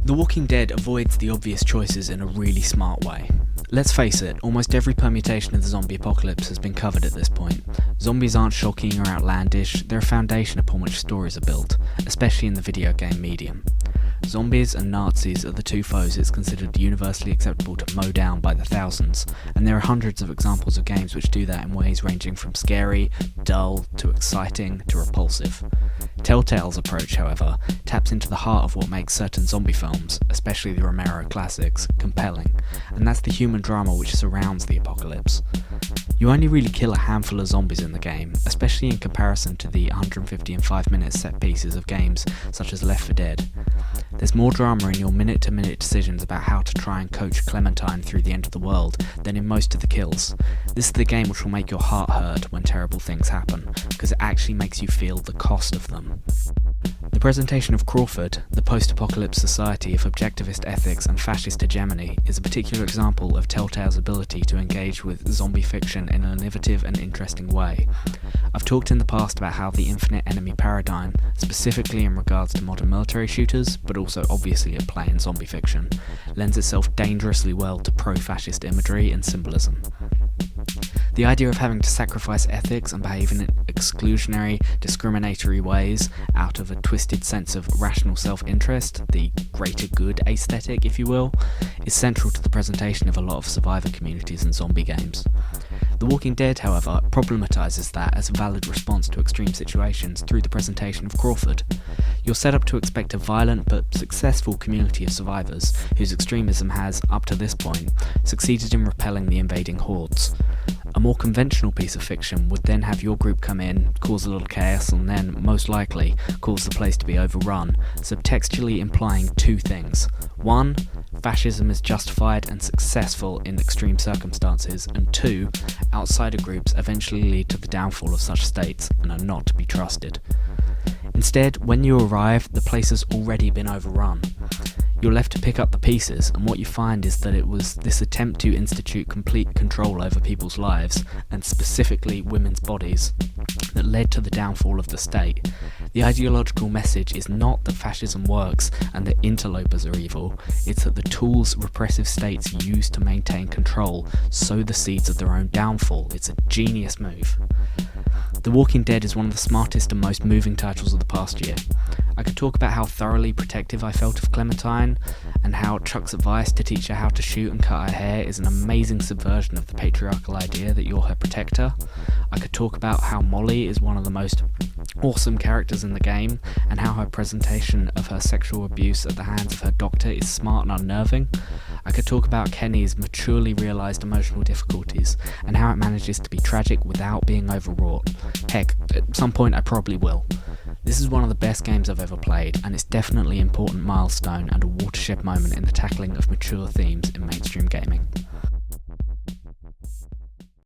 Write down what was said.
The Walking Dead avoids the obvious choices in a really smart way. Let's face it, almost every permutation of the zombie apocalypse has been covered at this point. Zombies aren't shocking or outlandish, they're a foundation upon which stories are built, especially in the video game medium. Zombies and Nazis are the two foes it's considered universally acceptable to mow down by the thousands, and there are hundreds of examples of games which do that in ways ranging from scary, dull, to exciting, to repulsive. Telltale's approach, however, taps into the heart of what makes certain zombie films, especially the Romero classics, compelling, and that's the human drama which surrounds the apocalypse. You only really kill a handful of zombies in the game, especially in comparison to the 150 and 5 minute set pieces of games such as Left 4 Dead. There's more drama in your minute-to-minute decisions about how to try and coach Clementine through the end of the world than in most of the kills. This is the game which will make your heart hurt when terrible things happen, because it actually makes you feel the cost of them. The presentation of Crawford, the post-apocalypse society of objectivist ethics and fascist hegemony, is a particular example of Telltale's ability to engage with zombie fiction in an innovative and interesting way. I've talked in the past about how the infinite enemy paradigm, specifically in regards to modern military shooters, but also obviously at play in zombie fiction, lends itself dangerously well to pro-fascist imagery and symbolism. The idea of having to sacrifice ethics and behave in exclusionary, discriminatory ways out of a twisted sense of rational self-interest, the greater good aesthetic, if you will, is central to the presentation of a lot of survivor communities in zombie games. The Walking Dead, however, problematizes that as a valid response to extreme situations through the presentation of Crawford. You're set up to expect a violent but successful community of survivors whose extremism has, up to this point, succeeded in repelling the invading hordes. A more conventional piece of fiction would then have your group come in, cause a little chaos, and then, most likely, cause the place to be overrun, subtextually implying two things. One, fascism is justified and successful in extreme circumstances, and two, outsider groups eventually lead to the downfall of such states and are not to be trusted. Instead, when you arrive, the place has already been overrun. You're left to pick up the pieces, and what you find is that it was this attempt to institute complete control over people's lives, and specifically women's bodies, that led to the downfall of the state. The ideological message is not that fascism works and that interlopers are evil, it's that the tools repressive states use to maintain control sow the seeds of their own downfall. It's a genius move. The Walking Dead is one of the smartest and most moving titles of the past year. I could talk about how thoroughly protective I felt of Clementine, and how Chuck's advice to teach her how to shoot and cut her hair is an amazing subversion of the patriarchal idea that you're her protector. I could talk about how Molly is one of the most awesome characters in the game, and how her presentation of her sexual abuse at the hands of her doctor is smart and unnerving. I could talk about Kenny's maturely realised emotional difficulties, and how it manages to be tragic without being overwrought. Heck, at some point I probably will. This is one of the best games I've ever played, and it's definitely an important milestone and a watershed moment in the tackling of mature themes in mainstream gaming.